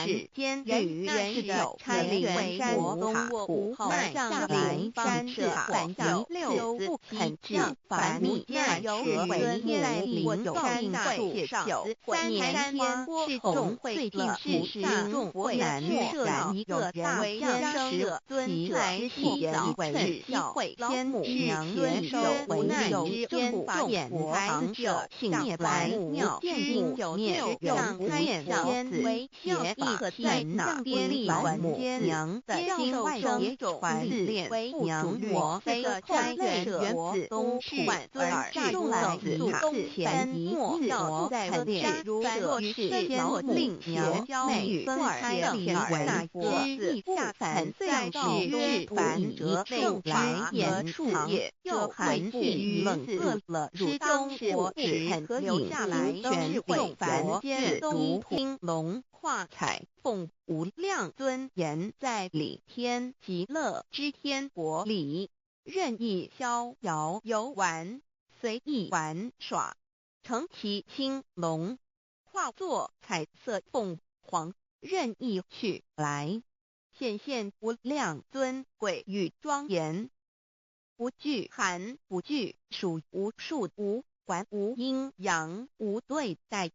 指兼与人是的参元山国塔虎迈上灵山是反击六不肯至凡密奈由为天灵山大界上三年天是众最近世事众佛难设然一个大将生其来起言为机会天母娘尊收为有正见才者性来妙见有灭上开讲为协可在那边立文娘的经外生传练为娘我非个开元子东是尊至来祖东前莫要在列如若是天令娘美分开天为佛子下凡在是凡者内来言处也又含蓄于冷色了如当佛只可留下来全会凡间如听龙化彩凤无量尊言在理天极乐之天国里任意逍遥游玩随意玩耍乘其青龙化作彩色凤凰任意去来现无量尊贵与庄严不惧寒不惧暑无数无管无阴阳无对待